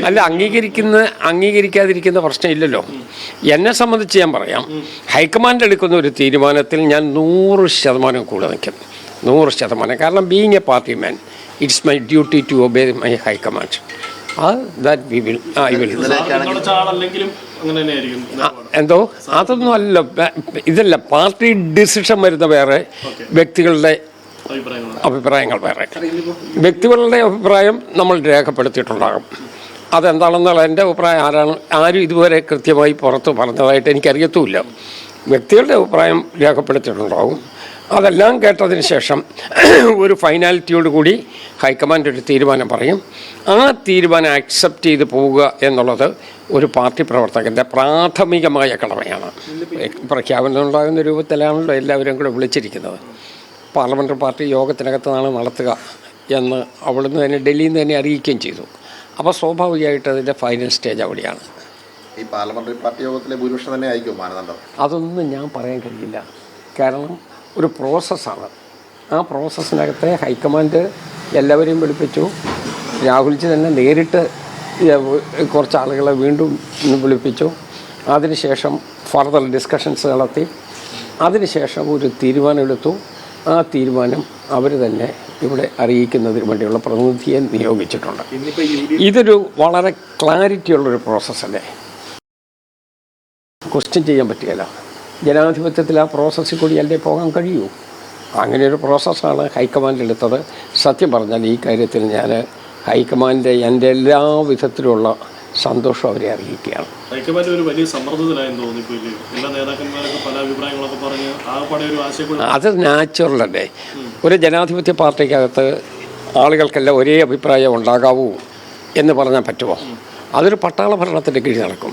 അല്ല, അംഗീകരിക്കാതിരിക്കുന്ന പ്രശ്നമില്ലല്ലോ. എന്നെ സംബന്ധിച്ച് ഞാൻ പറയാം, ഹൈക്കമാൻഡ് എടുക്കുന്ന ഒരു തീരുമാനത്തിൽ ഞാൻ 100% കൂടെ നിൽക്കും. 100%. കാരണം being a party man, it's my duty to obey my high command. എന്തോ അതൊന്നും അല്ല, ഇതല്ല പാർട്ടി ഡിസിഷൻ വരുന്ന വേറെ, വ്യക്തികളുടെ അഭിപ്രായങ്ങൾ വേറെ. വ്യക്തികളുടെ അഭിപ്രായം നമ്മൾ രേഖപ്പെടുത്തിയിട്ടുണ്ടാകും. അതെന്താണെന്നുള്ള എൻ്റെ അഭിപ്രായം ആരും ഇതുവരെ കൃത്യമായി പുറത്ത് പറഞ്ഞതായിട്ട് എനിക്കറിയത്തുമില്ല. വ്യക്തികളുടെ അഭിപ്രായം രേഖപ്പെടുത്തിയിട്ടുണ്ടാകും. അതെല്ലാം കേട്ടതിന് ശേഷം ഒരു ഫൈനാലിറ്റിയോടുകൂടി ഹൈക്കമാൻഡ് ഒരു തീരുമാനം പറയും. ആ തീരുമാനം അക്സെപ്റ്റ് ചെയ്ത് പോവുക എന്നുള്ളത് ഒരു പാർട്ടി പ്രവർത്തകൻ്റെ പ്രാഥമികമായ കടമയാണ്. പ്രഖ്യാപനം ഉണ്ടാകുന്ന രൂപത്തിലാണല്ലോ എല്ലാവരും കൂടെ വിളിച്ചിരിക്കുന്നത്. പാർലമെൻ്ററി പാർട്ടി യോഗത്തിനകത്താണ് നടത്തുക എന്ന് അവിടുന്ന് തന്നെ ഡൽഹിയിൽ നിന്ന് തന്നെ അറിയിക്കുകയും ചെയ്തു. അപ്പോൾ സ്വാഭാവികമായിട്ട് അതിൻ്റെ ഫൈനൽ സ്റ്റേജ് അവിടെയാണ്. ഈ പാർലമെൻ്ററി പാർട്ടി യോഗത്തിലെ ഭൂരിപക്ഷം തന്നെ ആയിരിക്കും മാനദണ്ഡം? അതൊന്നും ഞാൻ പറയാൻ കഴിയില്ല. കാരണം ഒരു പ്രോസസ്സാണ്. ആ പ്രോസസ്സിനകത്തെ ഹൈക്കമാൻഡ് എല്ലാവരെയും വിളിപ്പിച്ചു. രാഹുൽജി തന്നെ നേരിട്ട് കുറച്ച് ആളുകളെ വീണ്ടും വിളിപ്പിച്ചു. അതിനുശേഷം ഫർദർ ഡിസ്കഷൻസ് നടത്തി. അതിനുശേഷം ഒരു തീരുമാനമെടുത്തു. ആ തീരുമാനം അവർ തന്നെ ഇവിടെ അറിയിക്കുന്നതിന് വേണ്ടിയുള്ള പ്രതിനിധിയെ നിയോഗിച്ചിട്ടുണ്ട്. ഇതൊരു വളരെ ക്ലാരിറ്റിയുള്ളൊരു പ്രോസസ്സല്ലേ, ക്വസ്റ്റ്യൻ ചെയ്യാൻ പറ്റുകയില്ല. ജനാധിപത്യത്തിൽ ആ പ്രോസസ്സിൽ കൂടി അല്ലേ പോകാൻ കഴിയൂ. അങ്ങനെയൊരു പ്രോസസ്സാണ് ഹൈക്കമാൻഡ് എടുത്തത്. സത്യം പറഞ്ഞാൽ ഈ കാര്യത്തിൽ ഞാൻ ഹൈക്കമാൻഡ് എൻ്റെ എല്ലാ വിധത്തിലുള്ള സന്തോഷം അവരെ അറിയിക്കുകയാണ്. ഹൈക്കമാൻഡ് ഒരു വലിയ സമ്മർദ്ദത്തിലായെന്ന് തോന്നിപ്പോയില്ലേ? എല്ലാ നേതാക്കന്മാരൊക്കെ പല അഭിപ്രായങ്ങളൊക്കെ പറഞ്ഞ് അത് നാച്ചുറലല്ലേ. ഒരു ജനാധിപത്യ പാർട്ടിക്കകത്ത് ആളുകൾക്കെല്ലാം ഒരേ അഭിപ്രായം ഉണ്ടാകാവൂ എന്ന് പറഞ്ഞാൽ പറ്റുമോ? അതൊരു പട്ടാള ഭരണത്തിൻ്റെ കീഴിൽ നടക്കും.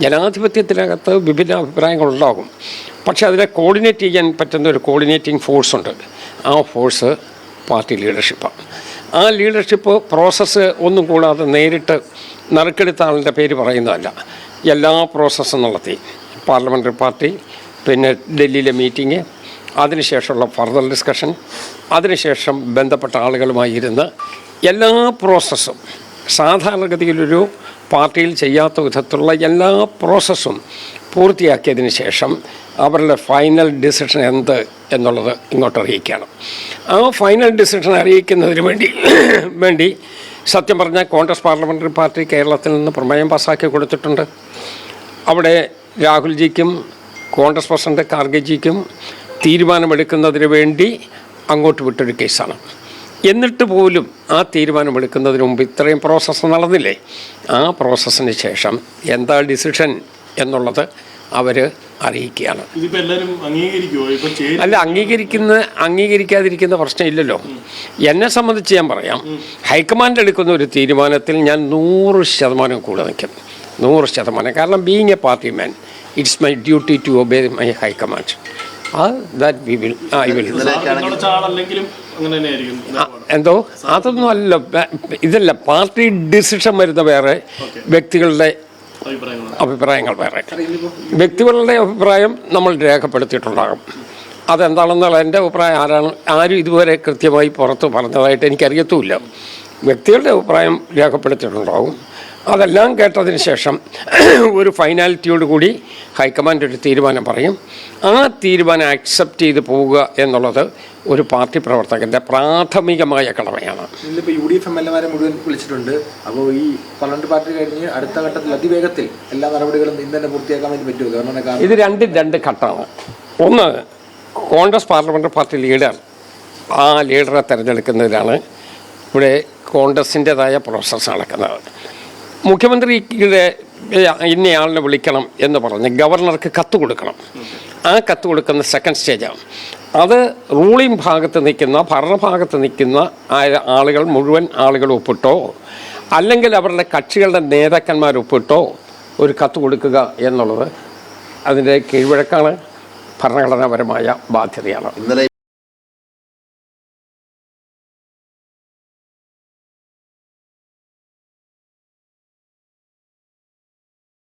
ജനാധിപത്യത്തിനകത്ത് വിഭിന്ന അഭിപ്രായങ്ങളുണ്ടാകും. പക്ഷേ അതിനെ കോർഡിനേറ്റ് ചെയ്യാൻ പറ്റുന്ന ഒരു കോർഡിനേറ്റിംഗ് ഫോഴ്സുണ്ട്. ആ ഫോഴ്സ് പാർട്ടി ലീഡർഷിപ്പാണ്. ആ ലീഡർഷിപ്പ് പ്രോസസ്സ് ഒന്നും കൂടാതെ നേരിട്ട് നറുക്കെടുത്ത ആളിൻ്റെ പേര് പറയുന്നതല്ല. എല്ലാ പ്രോസസ്സും നടത്തി പാർലമെൻ്ററി പാർട്ടി, പിന്നെ ഡൽഹിയിലെ മീറ്റിംഗ്, അതിനുശേഷമുള്ള ഫർദർ ഡിസ്കഷൻ, അതിനുശേഷം ബന്ധപ്പെട്ട ആളുകളുമായി ഇരുന്ന് എല്ലാ പ്രോസസ്സും സാധാരണഗതിയിലൊരു പാർട്ടിയിൽ ചെയ്യാത്ത വിധത്തിലുള്ള എല്ലാ പ്രോസസ്സും പൂർത്തിയാക്കിയതിന് ശേഷം അവരുടെ ഫൈനൽ ഡിസിഷൻ എന്ത് എന്നുള്ളത് ഇങ്ങോട്ട് അറിയിക്കുകയാണ്. ആ ഫൈനൽ ഡിസിഷൻ അറിയിക്കുന്നതിന് വേണ്ടി സത്യം പറഞ്ഞാൽ കോൺഗ്രസ് പാർലമെൻ്ററി പാർട്ടി കേരളത്തിൽ നിന്ന് പ്രമേയം പാസ്സാക്കി കൊടുത്തിട്ടുണ്ട്. അവിടെ രാഹുൽജിക്കും കോൺഗ്രസ് പ്രസിഡന്റ് ഖാർഗെജിക്കും തീരുമാനമെടുക്കുന്നതിന് വേണ്ടി അങ്ങോട്ട് വിട്ടൊരു കേസാണ്. എന്നിട്ട് പോലും ആ തീരുമാനമെടുക്കുന്നതിന് മുമ്പ് ഇത്രയും പ്രോസസ്സ് നടന്നില്ലേ? ആ പ്രോസസ്സിന് ശേഷം എന്താ ഡിസിഷൻ എന്നുള്ളത് അവർ അറിയിക്കുകയാണ്. അല്ല, അംഗീകരിക്കാതിരിക്കുന്ന പ്രശ്നമില്ലല്ലോ. എന്നെ സംബന്ധിച്ച് ഞാൻ പറയാം, ഹൈക്കമാൻഡ് എടുക്കുന്ന ഒരു തീരുമാനത്തിൽ ഞാൻ 100% കൂടെ നിൽക്കും. 100%. കാരണം being a party man, it's my duty to obey my high command. എന്തോ അതൊന്നും അല്ല, ഇതല്ല പാർട്ടി ഡിസിഷൻ വരുന്ന വേറെ, വ്യക്തികളുടെ അഭിപ്രായങ്ങൾ വേറെ. വ്യക്തികളുടെ അഭിപ്രായം നമ്മൾ രേഖപ്പെടുത്തിയിട്ടുണ്ടാകും. അതെന്താണെന്നുള്ള എൻ്റെ അഭിപ്രായം ആരും ഇതുവരെ കൃത്യമായി പുറത്ത് പറഞ്ഞതായിട്ട് എനിക്കറിയത്തുമില്ല. വ്യക്തികളുടെ അഭിപ്രായം രേഖപ്പെടുത്തിയിട്ടുണ്ടാകും. അതെല്ലാം കേട്ടതിന് ശേഷം ഒരു ഫൈനാലിറ്റിയോടുകൂടി ഹൈക്കമാൻഡ് ഒരു തീരുമാനം പറയും. ആ തീരുമാനം അക്സെപ്റ്റ് ചെയ്ത് പോവുക എന്നുള്ളത് ഒരു പാർട്ടി പ്രവർത്തകൻ്റെ പ്രാഥമികമായ കടമയാണ്. ഇന്നിപ്പോൾ UDF MLA മുഴുവൻ വിളിച്ചിട്ടുണ്ട്. അപ്പോൾ ഈ പാർലമെന്റ് പാർട്ടി കഴിഞ്ഞ് അടുത്ത ഘട്ടത്തിൽ അതിവേഗത്തിൽ എല്ലാ നടപടികളും ഇന്ന് തന്നെ പൂർത്തിയാക്കാൻ വേണ്ടി പറ്റുമോ? ഇത് രണ്ട് ഘട്ടമാണ്. ഒന്ന്, കോൺഗ്രസ് പാർലമെൻ്ററി പാർട്ടി ലീഡർ, ആ ലീഡറെ തിരഞ്ഞെടുക്കുന്നതിലാണ് ഇവിടെ കോൺഗ്രസിൻ്റെതായ പ്രോസസ്സ് നടക്കുന്നത്. മുഖ്യമന്ത്രിയുടെ ഇന്നയാളിനെ വിളിക്കണം എന്ന് പറഞ്ഞ് ഗവർണർക്ക് കത്ത് കൊടുക്കണം. ആ കത്ത് കൊടുക്കുന്ന സെക്കൻഡ് സ്റ്റേജാണ്. അത് റൂളിംഗ് ഭാഗത്ത് നിൽക്കുന്ന, ഭരണഭാഗത്ത് നിൽക്കുന്ന ആളുകൾ മുഴുവൻ ആളുകൾ ഒപ്പിട്ടോ അല്ലെങ്കിൽ അവരുടെ കക്ഷികളുടെ നേതാക്കന്മാർ ഒപ്പിട്ടോ ഒരു കത്ത് കൊടുക്കുക എന്നുള്ളത് അതിൻ്റെ കീഴ്വഴക്കാണ്, ഭരണഘടനാപരമായ ബാധ്യതയാണ്.